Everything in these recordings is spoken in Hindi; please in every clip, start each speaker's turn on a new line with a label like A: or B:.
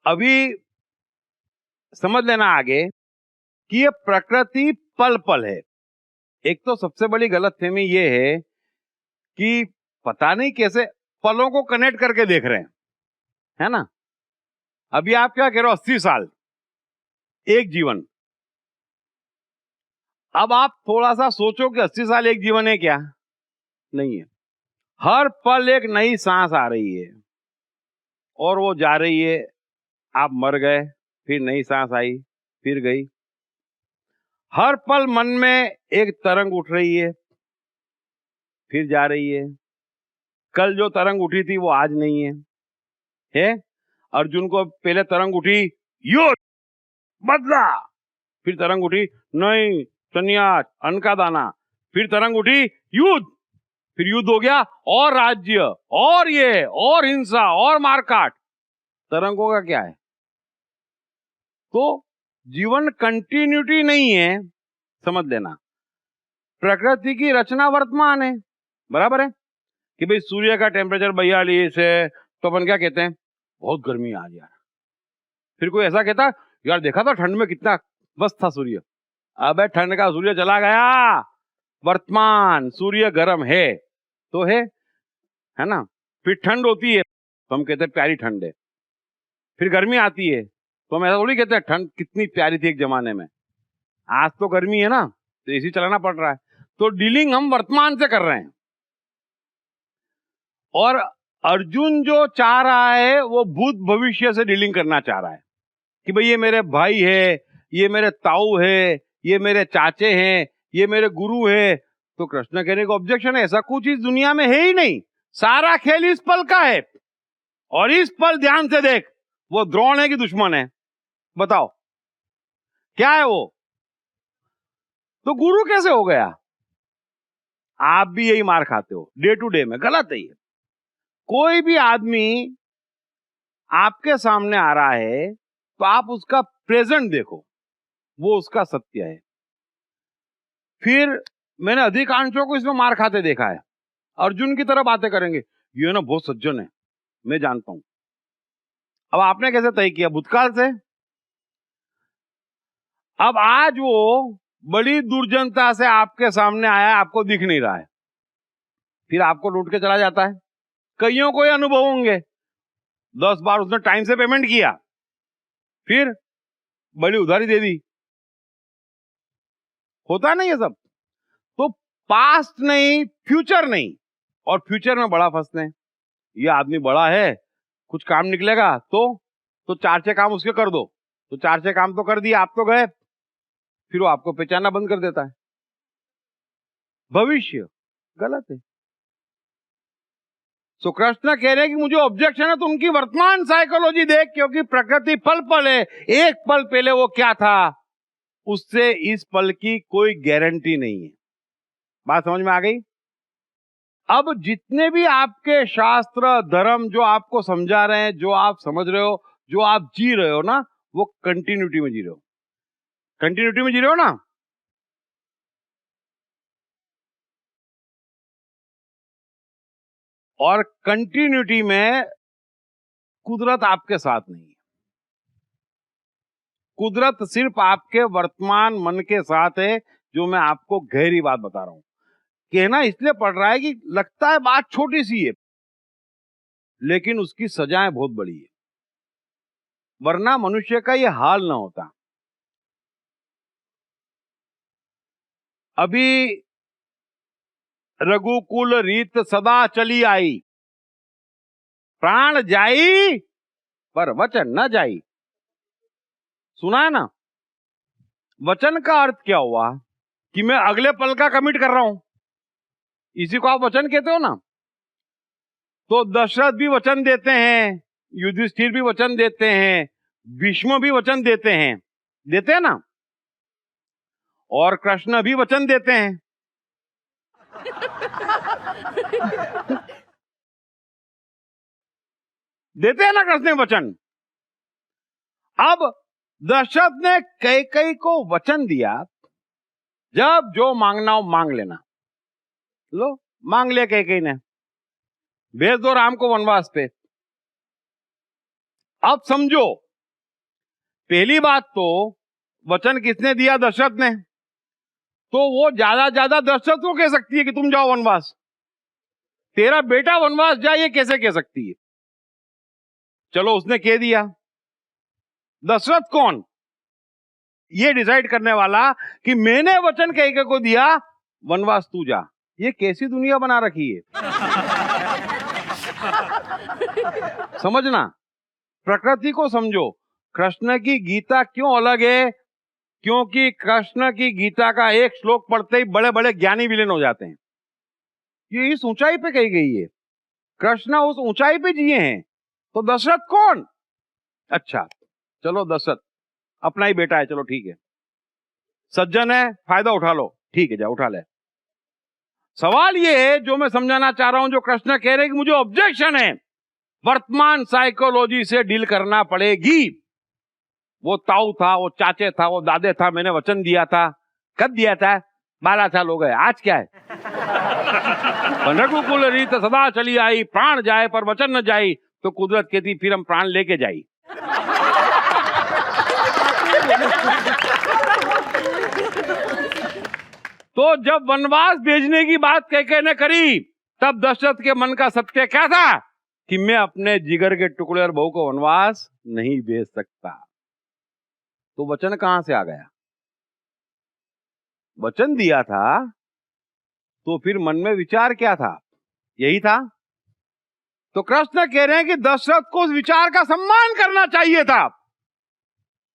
A: अभी समझ लेना आगे कि ये प्रकृति पल पल है। एक तो सबसे बड़ी गलतफहमी ये है कि पता नहीं कैसे पलों को कनेक्ट करके देख रहे हैं, है ना। अभी आप क्या कह रहे हो, 80 साल एक जीवन। अब आप थोड़ा सा सोचो कि 80 साल एक जीवन है क्या? नहीं है। हर पल एक नई सांस आ रही है और वो जा रही है। आप मर गए, फिर नई सांस आई, फिर गई। हर पल मन में एक तरंग उठ रही है, फिर जा रही है। कल जो तरंग उठी थी वो आज नहीं है। अर्जुन को पहले तरंग उठी युद्ध, बदला, फिर तरंग उठी नहीं संन्यास, अन्न का दाना, फिर तरंग उठी युद्ध, फिर युद्ध हो गया और राज्य और ये और हिंसा और मारकाट। तरंगों का क्या है? तो जीवन कंटिन्यूटी नहीं है, समझ लेना। प्रकृति की रचना वर्तमान है, बराबर है कि भाई सूर्य का टेम्परेचर 42 है तो अपन क्या कहते हैं, बहुत गर्मी आज यार। फिर कोई ऐसा कहता यार देखा था ठंड में कितना मस्त था सूर्य। अबे ठंड का सूर्य चला गया, वर्तमान सूर्य गर्म है तो है ना। फिर ठंड होती है तो हम कहते हैं प्यारी ठंड है। फिर गर्मी आती है तो हम ऐसा थोड़ी कहते हैं ठंड कितनी प्यारी थी एक जमाने में। आज तो गर्मी है ना तो एसी चलाना पड़ रहा है। तो डीलिंग हम वर्तमान से कर रहे हैं। और अर्जुन जो चाह रहा है वो भूत भविष्य से डीलिंग करना चाह रहा है कि भाई ये मेरे भाई है, ये मेरे ताऊ है, ये मेरे चाचे हैं, ये मेरे गुरु है। तो कृष्ण कहने को ऑब्जेक्शन है, ऐसा कुछ इस दुनिया में है ही नहीं। सारा खेल इस पल का है। और इस पल ध्यान से देख, वो द्रोण है कि दुश्मन है? बताओ क्या है वो? तो गुरु कैसे हो गया? आप भी यही मार खाते हो डे टू डे में, गलत है ये। कोई भी आदमी आपके सामने आ रहा है तो आप उसका प्रेजेंट देखो, वो उसका सत्य है। फिर मैंने अधिकांशों को इसमें मार खाते देखा है। अर्जुन की तरह बातें करेंगे, ये ना बहुत सज्जन है, मैं जानता हूं। अब आपने कैसे तय किया? भूतकाल से। अब आज वो बड़ी दुर्जनता से आपके सामने आया है, आपको दिख नहीं रहा है, फिर आपको लूट के चला जाता है। कईयों को ये अनुभव होंगे, 10 बार उसने टाइम से पेमेंट किया, फिर बड़ी उधारी दे दी। होता है ना ये सब। तो पास्ट नहीं, फ्यूचर नहीं, और फ्यूचर में बड़ा फंसते हैं। ये आदमी बड़ा है, कुछ काम निकलेगा तो 4-6 काम उसके कर दो, तो 4-6 काम तो कर दिए, आप तो गए, फिर वो आपको पहचानना बंद कर देता है। भविष्य गलत है। सो कृष्ण कह रहे हैं कि मुझे ऑब्जेक्शन है तो उनकी वर्तमान साइकोलॉजी देख, क्योंकि प्रकृति पल पल है। एक पल पहले वो क्या था, उससे इस पल की कोई गारंटी नहीं है। बात समझ में आ गई? अब जितने भी आपके शास्त्र धर्म जो आपको समझा रहे हैं, जो आप समझ रहे हो, जो आप जी रहे हो ना, वो कंटिन्यूटी में जी रहे हो। कंटिन्यूटी में जी रहे हो ना। और कंटिन्यूटी में कुदरत आपके साथ नहीं है। कुदरत सिर्फ आपके वर्तमान मन के साथ है, जो मैं आपको गहरी बात बता रहा हूं। कहना इसलिए पड़ रहा है कि लगता है बात छोटी सी है, लेकिन उसकी सजाएं बहुत बड़ी है, वरना मनुष्य का यह हाल ना होता। अभी रघुकुल रीत सदा चली आई, प्राण जाई पर वचन न जाई। सुना है ना? वचन का अर्थ क्या हुआ कि मैं अगले पल का कमिट कर रहा हूं, इसी को आप वचन कहते हो ना। तो दशरथ भी वचन देते हैं, युधिष्ठिर भी वचन देते हैं, भीष्म भी वचन देते हैं ना, और कृष्ण भी वचन देते हैं। देते हैं ना कृष्ण वचन। अब दशरथ ने कैकेयी को वचन दिया, जब जो मांगना हो मांग लेना। लो मांग लिया कैकेयी ने, भेज दो राम को वनवास पे। अब समझो पहली बात तो वचन किसने दिया? दशरथ ने। तो वो ज्यादा दशरथ को कह सकती है कि तुम जाओ वनवास, तेरा बेटा वनवास जाए, ये कैसे कह सकती है? चलो उसने कह दिया। दशरथ कौन? ये डिसाइड करने वाला कि मैंने वचन कैकेयी को दिया वनवास तू जा। ये कैसी दुनिया बना रखी है? समझना, प्रकृति को समझो। कृष्ण की गीता क्यों अलग है? क्योंकि कृष्ण की गीता का एक श्लोक पढ़ते ही बड़े बड़े ज्ञानी विलीन हो जाते हैं। ये इस ऊंचाई पे कही गई है, कृष्ण उस ऊंचाई पे जिए हैं। तो दशरथ कौन? अच्छा चलो, दशरथ अपना ही बेटा है, चलो ठीक है, सज्जन है, फायदा उठा लो, ठीक है, जा उठा ले। सवाल ये है जो मैं समझाना चाह रहा हूं, जो कृष्ण कह रहे हैं कि मुझे ऑब्जेक्शन है, वर्तमान साइकोलॉजी से डील करना पड़ेगी। वो ताऊ था, वो चाचे था, वो दादे था, मैंने वचन दिया था। कब दिया था? 12 साल हो गए। आज क्या है? रघुकुल रीत सदा चली आई, प्राण जाए पर वचन न जाई। तो कुदरत कहती फिर हम प्राण लेके जाई। तो जब वनवास भेजने की बात कैकेयी ने करी, तब दशरथ के मन का सत्य क्या था कि मैं अपने जिगर के टुकड़े और बहू को वनवास नहीं भेज सकता। तो वचन कहां से आ गया? वचन दिया था तो फिर मन में विचार क्या था? यही था। तो कृष्ण कह रहे हैं कि दशरथ को उस विचार का सम्मान करना चाहिए था।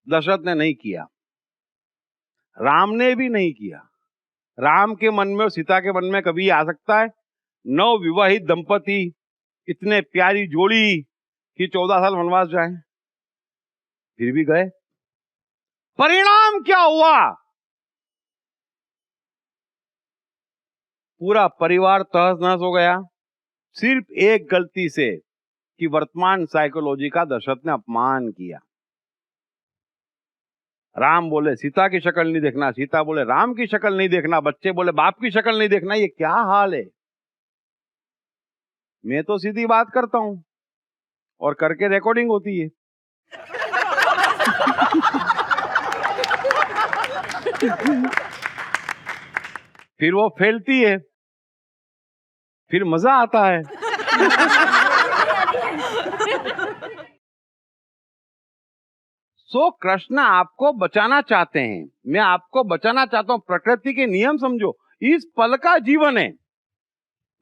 A: दशरथ ने नहीं किया, राम ने भी नहीं किया। राम के मन में और सीता के मन में कभी आ सकता है? नव विवाहित दंपति, इतने प्यारी जोड़ी कि 14 साल वनवास जाए, फिर भी गए। परिणाम क्या हुआ? पूरा परिवार तहस नहस हो गया, सिर्फ एक गलती से कि वर्तमान साइकोलॉजी का दशरथ ने अपमान किया। राम बोले सीता की शक्ल नहीं देखना, सीता बोले राम की शक्ल नहीं देखना, बच्चे बोले बाप की शक्ल नहीं देखना। ये क्या हाल है? मैं तो सीधी बात करता हूं और करके रिकॉर्डिंग होती है। फिर वो फैलती है, फिर मजा आता है। सो कृष्ण आपको बचाना चाहते हैं, मैं आपको बचाना चाहता हूं। प्रकृति के नियम समझो, इस पल का जीवन है।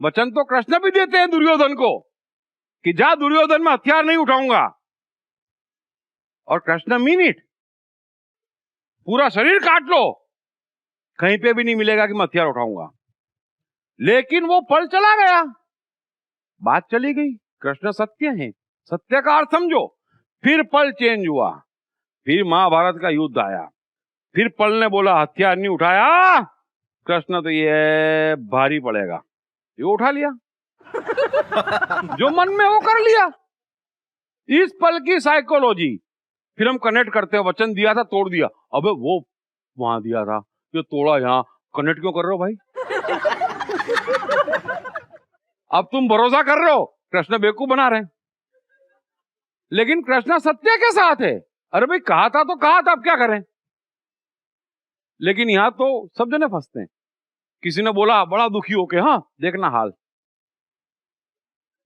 A: वचन तो कृष्ण भी देते हैं दुर्योधन को कि जा दुर्योधन, में हथियार नहीं उठाऊंगा। और कृष्ण मीन इट, पूरा शरीर काट लो, कहीं पे भी नहीं मिलेगा कि मैं हथियार उठाऊंगा। लेकिन वो पल चला गया, बात चली गई। कृष्ण सत्य है, सत्य का अर्थ समझो। फिर पल चेंज हुआ, फिर महाभारत का युद्ध आया, फिर पल ने बोला हथियार नहीं उठाया। कृष्ण तो ये भारी पड़ेगा, ये उठा लिया। जो मन में वो कर लिया। इस पल की साइकोलॉजी। फिर हम कनेक्ट करते हैं, वचन दिया था तोड़ दिया, अबे वो वहां दिया था, ये तोड़ा यहां, कनेक्ट क्यों कर रहे हो भाई? अब तुम भरोसा कर रहे हो, कृष्ण बेवकूफ बना रहे हैं। लेकिन कृष्ण सत्य के साथ है। अरे भाई कहा था तो कहा था, अब क्या करें? लेकिन यहां तो सब जने फंसते हैं। किसी ने बोला बड़ा दुखी होके, हाँ देखना हाल,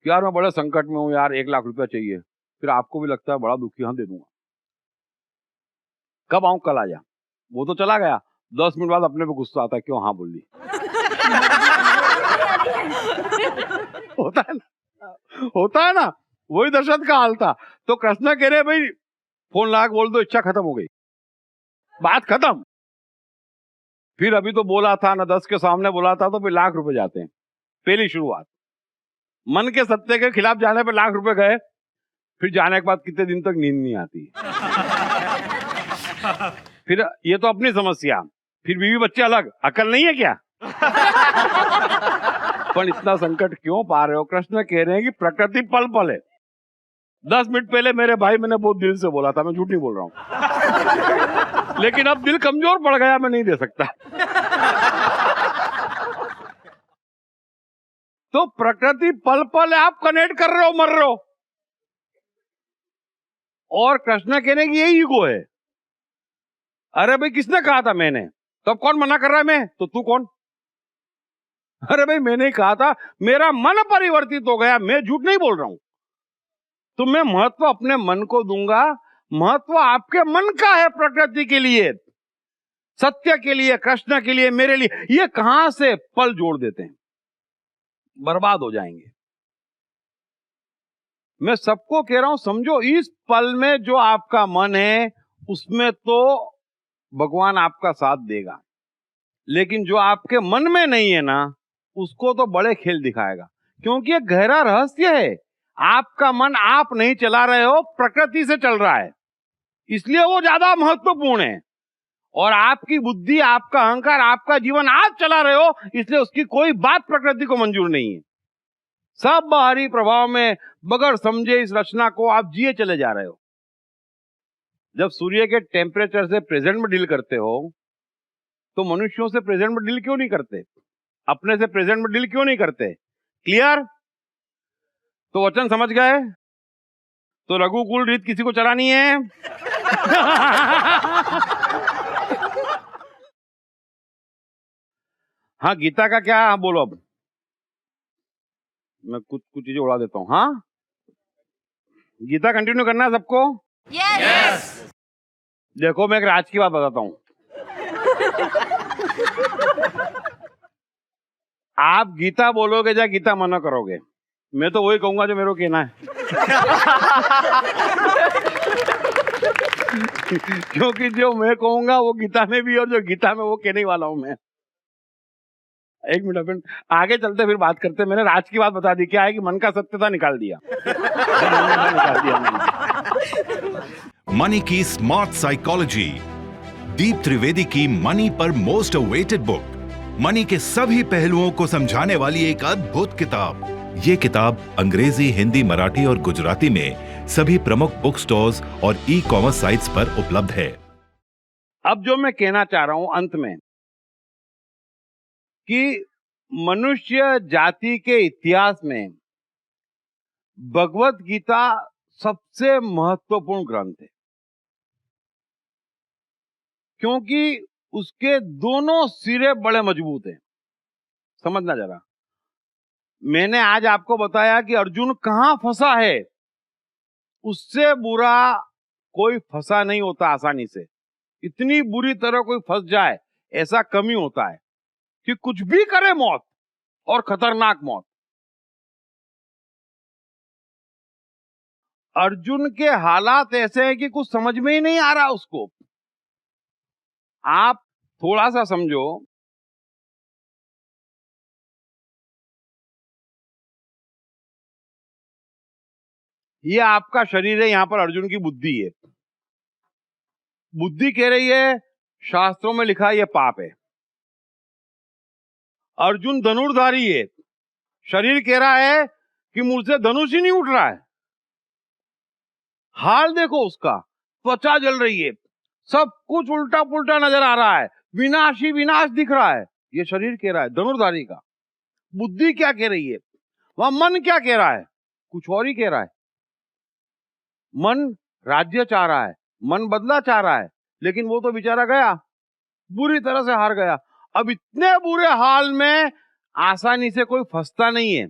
A: यार मैं बड़े संकट में हूं यार, 1 लाख रुपया चाहिए। फिर आपको भी लगता है बड़ा दुखी, हाँ दे दूंगा। कब आऊं? कल आ जा। वो तो चला गया, 10 मिनट बाद अपने पे गुस्सा आता है, क्यों हाँ बोल दी। होता है ना, होता है ना। वही दशरथ का हाल था। तो कृष्ण कह रहे भाई फोन लाख बोल दो, इच्छा खत्म हो गई, बात खत्म। फिर अभी तो बोला था ना, 10 के सामने बोला था, तो फिर लाख रुपए जाते हैं। पहली शुरुआत, मन के सत्य के खिलाफ जाने पे लाख रुपए गए। फिर जाने के बाद कितने दिन तक नींद नहीं आती। फिर ये तो अपनी समस्या, फिर बीवी बच्चे अलग, अकल नहीं है क्या? पर इतना संकट क्यों पा रहे हो? कृष्ण कह रहे हैं कि प्रकृति पल पल है। 10 मिनट पहले मेरे भाई, मैंने बहुत दिल से बोला था, मैं झूठ नहीं बोल रहा हूं। लेकिन अब दिल कमजोर पड़ गया, मैं नहीं दे सकता। तो प्रकृति पल पल है, आप कनेक्ट कर रहे हो, मर रहे हो। और कृष्ण कहने की यही ईगो है। अरे भाई किसने कहा था? मैंने। तो अब कौन मना कर रहा है? मैं? तो तू कौन? अरे भाई मैंने ही कहा था, मेरा मन परिवर्तित हो गया, मैं झूठ नहीं बोल रहा हूं। तो मैं महत्व अपने मन को दूंगा, महत्व आपके मन का है, प्रकृति के लिए, सत्य के लिए, कृष्ण के लिए, मेरे लिए। ये कहां से पल जोड़ देते हैं, बर्बाद हो जाएंगे। मैं सबको कह रहा हूं, समझो इस पल में जो आपका मन है उसमें तो भगवान आपका साथ देगा, लेकिन जो आपके मन में नहीं है ना, उसको तो बड़े खेल दिखाएगा, क्योंकि ये गहरा रहस्य है। आपका मन आप नहीं चला रहे हो, प्रकृति से चल रहा है, इसलिए वो ज्यादा महत्वपूर्ण है। और आपकी बुद्धि, आपका अहंकार, आपका जीवन आप चला रहे हो, इसलिए उसकी कोई बात प्रकृति को मंजूर नहीं है। सब बाहरी प्रभाव में बगैर समझे इस रचना को आप जिए चले जा रहे हो। जब सूर्य के टेम्परेचर से प्रेजेंट में डील करते हो, तो मनुष्यों से प्रेजेंट में डील क्यों नहीं करते? अपने से प्रेजेंट में डील क्यों नहीं करते? क्लियर? तो वचन समझ गए? तो रघुकुल रीत किसी को चलानी है? हाँ, गीता का क्या? हाँ, बोलो। अब मैं कुछ चीजें उड़ा देता हूँ। हाँ, गीता कंटिन्यू करना है सबको?
B: यस।
A: देखो मैं एक राज की बात बताता हूँ। आप गीता बोलोगे या गीता मना करोगे? मैं तो वही कहूंगा जो मेरे को कहना है। क्योंकि जो मैं कहूंगा वो गीता में भी, और जो गीता में वो कहने वाला हूं मैं। एक मिनट फ्रेंड, आगे चलते फिर बात करते। मैंने राज की बात बता दी, क्या है कि मन का सत्यता निकाल दिया।
C: मनी की स्मार्ट साइकोलॉजी, दीप त्रिवेदी की मनी पर मोस्ट अवेटेड बुक, मनी के सभी पहलुओं को समझाने वाली एक अद्भुत किताब। ये किताब अंग्रेजी, हिंदी, मराठी और गुजराती में सभी प्रमुख बुक स्टोर्स और ई कॉमर्स साइट्स पर उपलब्ध है।
A: अब जो मैं कहना चाह रहा हूं अंत में, कि मनुष्य जाति के इतिहास में भगवत गीता सबसे महत्वपूर्ण ग्रंथ है, क्योंकि उसके दोनों सिरे बड़े मजबूत हैं। समझना जरा, मैंने आज आपको बताया कि अर्जुन कहां फंसा है। उससे बुरा कोई फंसा नहीं होता आसानी से। इतनी बुरी तरह कोई फंस जाए ऐसा कम ही होता है कि कुछ भी करे मौत, और खतरनाक मौत। अर्जुन के हालात ऐसे हैं कि कुछ समझ में ही नहीं आ रहा उसको। आप थोड़ा सा समझो, ये आपका शरीर है, यहां पर अर्जुन की बुद्धि है। बुद्धि कह रही है, शास्त्रों में लिखा है ये पाप है। अर्जुन धनुर्धारी है, शरीर कह रहा है कि मुझसे धनुष ही नहीं उठ रहा है। हाल देखो उसका, त्वचा जल रही है, सब कुछ उल्टा पुल्टा नजर आ रहा है, विनाश ही विनाश दिख रहा है। ये शरीर कह रहा है धनुर्धारी का। बुद्धि क्या कह रही है? वहां मन क्या कह रहा है? कुछ और ही कह रहा है। मन राज्य चाह रहा है, मन बदला चाह रहा है, लेकिन वो तो बेचारा गया, बुरी तरह से हार गया। अब इतने बुरे हाल में आसानी से कोई फंसता नहीं है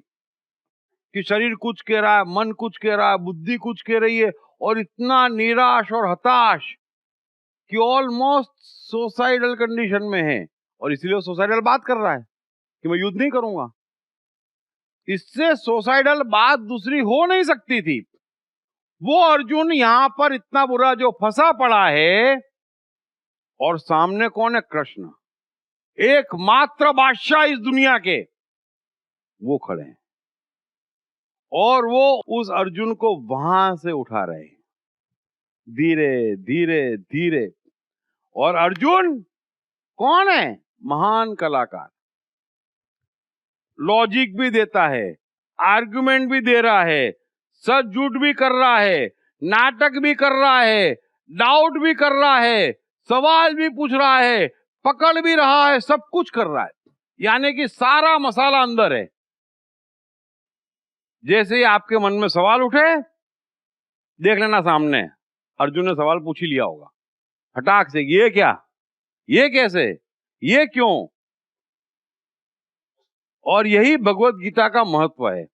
A: कि शरीर कुछ कह रहा है, मन कुछ कह रहा है, बुद्धि कुछ कह रही है, और इतना निराश और हताश कि ऑलमोस्ट सुसाइडल कंडीशन में है। और इसलिए वो सुसाइडल बात कर रहा है कि मैं युद्ध नहीं करूंगा। इससे सुसाइडल बात दूसरी हो नहीं सकती थी। वो अर्जुन यहां पर इतना बुरा जो फंसा पड़ा है, और सामने कौन है? कृष्ण, एकमात्र बादशाह इस दुनिया के, वो खड़े हैं, और वो उस अर्जुन को वहां से उठा रहे हैं, धीरे धीरे धीरे। और अर्जुन कौन है? महान कलाकार, लॉजिक भी देता है, आर्गुमेंट भी दे रहा है, सच झूठ भी कर रहा है, नाटक भी कर रहा है, डाउट भी कर रहा है, सवाल भी पूछ रहा है, पकड़ भी रहा है, सब कुछ कर रहा है। यानी कि सारा मसाला अंदर है। जैसे ही आपके मन में सवाल उठे, देख लेना सामने अर्जुन ने सवाल पूछ ही लिया होगा। फटाक से, ये क्या, ये कैसे, ये क्यों। और यही भगवत गीता का महत्व है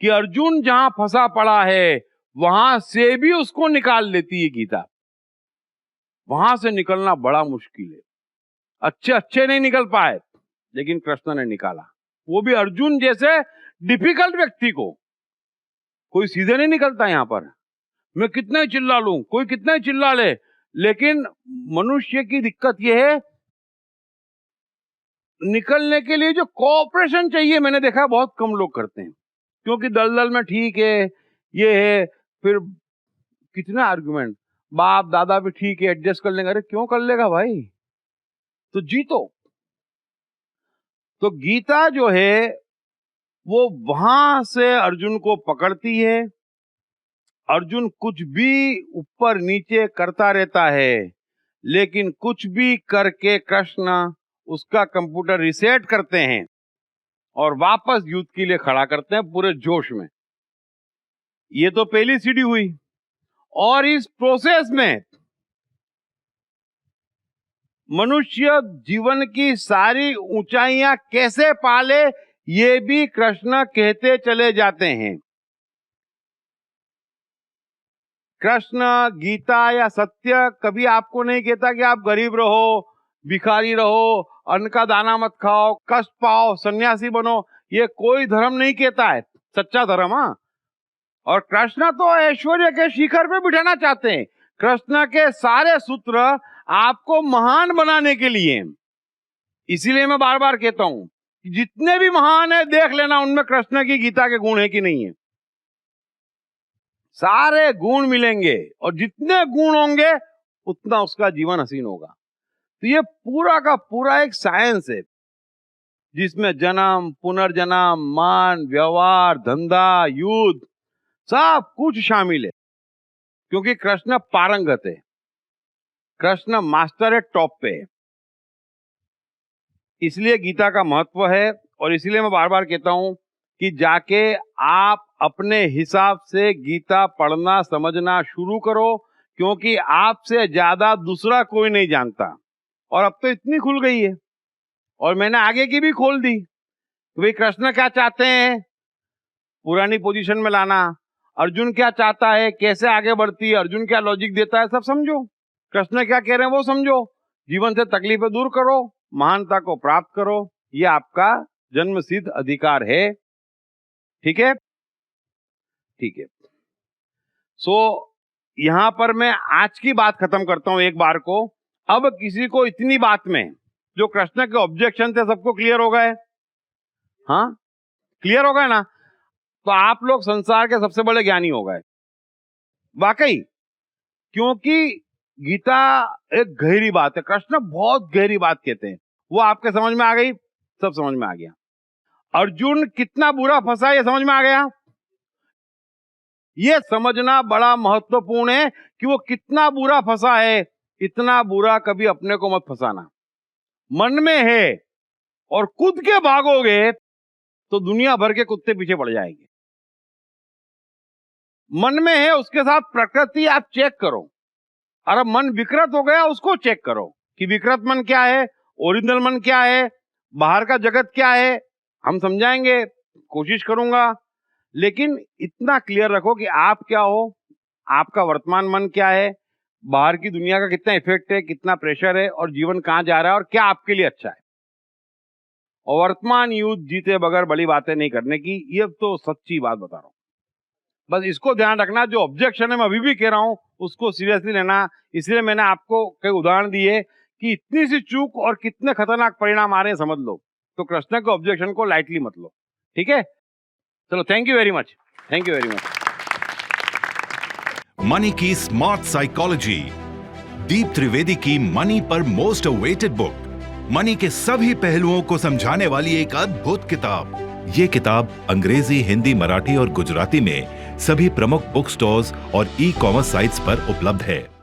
A: कि अर्जुन जहां फंसा पड़ा है वहां से भी उसको निकाल लेती है गीता। वहां से निकलना बड़ा मुश्किल है, अच्छे नहीं निकल पाए, लेकिन कृष्ण ने निकाला, वो भी अर्जुन जैसे डिफिकल्ट व्यक्ति को। कोई सीधे नहीं निकलता यहां पर, मैं कितना ही चिल्ला लूं, कोई कितना ही चिल्ला ले, लेकिन मनुष्य की दिक्कत यह है, निकलने के लिए जो कोऑपरेशन चाहिए, मैंने देखा बहुत कम लोग करते हैं, क्योंकि दलदल में ठीक है, ये है, फिर कितना आर्गुमेंट, बाप दादा भी ठीक है, एडजस्ट कर लेंगे। अरे क्यों कर लेगा भाई, तो जीतो। तो गीता जो है वो वहां से अर्जुन को पकड़ती है। अर्जुन कुछ भी ऊपर नीचे करता रहता है, लेकिन कुछ भी करके कृष्ण उसका कंप्यूटर रिसेट करते हैं और वापस युद्ध के लिए खड़ा करते हैं पूरे जोश में। ये तो पहली सीढ़ी हुई, और इस प्रोसेस में मनुष्य जीवन की सारी ऊंचाइयां कैसे पाले, ये भी कृष्ण कहते चले जाते हैं। कृष्ण गीता या सत्य कभी आपको नहीं कहता कि आप गरीब रहो, भिखारी रहो, अन्न का दाना मत खाओ, कष्ट पाओ, सन्यासी बनो, ये कोई धर्म नहीं कहता है, सच्चा धर्म। हाँ, और कृष्ण तो ऐश्वर्य के शिखर पे बिठाना चाहते हैं। कृष्ण के सारे सूत्र आपको महान बनाने के लिए, इसीलिए मैं बार बार कहता हूं कि जितने भी महान है देख लेना उनमें कृष्ण की गीता के गुण है कि नहीं है। सारे गुण मिलेंगे, और जितने गुण होंगे उतना उसका जीवन हसीन होगा। तो ये पूरा का पूरा एक साइंस है, जिसमें जन्म, पुनर्जन्म, मान, व्यवहार, धंधा, युद्ध, सब कुछ शामिल है। क्योंकि कृष्ण पारंगत है, कृष्ण मास्टर है, टॉप पे है, इसलिए गीता का महत्व है। और इसलिए मैं बार बार कहता हूं कि जाके आप अपने हिसाब से गीता पढ़ना समझना शुरू करो, क्योंकि आपसे ज्यादा दूसरा कोई नहीं जानता। और अब तो इतनी खुल गई है, और मैंने आगे की भी खोल दी, तो भाई कृष्ण क्या चाहते हैं, पुरानी पोजीशन में लाना, अर्जुन क्या चाहता है, कैसे आगे बढ़ती है, अर्जुन क्या लॉजिक देता है, सब समझो। कृष्ण क्या कह रहे हैं वो समझो, जीवन से तकलीफें दूर करो, महानता को प्राप्त करो, ये आपका जन्म सिद्ध अधिकार है। ठीक है, ठीक है। सो यहां पर मैं आज की बात खत्म करता हूं एक बार को। अब किसी को इतनी बात में जो कृष्ण के ऑब्जेक्शन थे सबको क्लियर हो गए? हाँ, क्लियर हो गए ना? तो आप लोग संसार के सबसे बड़े ज्ञानी हो गए वाकई, क्योंकि गीता एक गहरी बात है, कृष्ण बहुत गहरी बात कहते हैं, वो आपके समझ में आ गई, सब समझ में आ गया। अर्जुन कितना बुरा फंसा ये समझ में आ गया। ये समझना बड़ा महत्वपूर्ण है कि वो कितना बुरा फंसा है। इतना बुरा कभी अपने को मत फंसाना, मन में है और कूद के भागोगे तो दुनिया भर के कुत्ते पीछे पड़ जाएंगे। मन में है, उसके साथ प्रकृति आप चेक करो, और अब मन विकृत हो गया उसको चेक करो कि विकृत मन क्या है, ओरिजिनल मन क्या है, बाहर का जगत क्या है। हम समझाएंगे, कोशिश करूंगा, लेकिन इतना क्लियर रखो कि आप क्या हो, आपका वर्तमान मन क्या है, बाहर की दुनिया का कितना इफेक्ट है, कितना प्रेशर है, और जीवन कहां जा रहा है और क्या आपके लिए अच्छा है। और वर्तमान युद्ध जीते बगैर बड़ी बातें नहीं करने की, ये तो सच्ची बात बता रहा हूं। बस इसको ध्यान रखना, जो ऑब्जेक्शन है मैं अभी भी कह रहा हूं उसको सीरियसली लेना। इसलिए मैंने आपको कई उदाहरण दिए कि इतनी सी चूक और कितने खतरनाक परिणाम आ रहे हैं समझ लो। तो कृष्ण के ऑब्जेक्शन को लाइटली मत लो, ठीक है? चलो, thank you very much, thank you very much.
C: Money की स्मार्ट साइकोलॉजी, दीप त्रिवेदी की मनी पर मोस्ट अवेटेड बुक, मनी के सभी पहलुओं को समझाने वाली एक अद्भुत किताब। ये किताब अंग्रेजी, हिंदी, मराठी और गुजराती में सभी प्रमुख बुक स्टोर्स और ई-कॉमर्स साइट्स पर उपलब्ध है।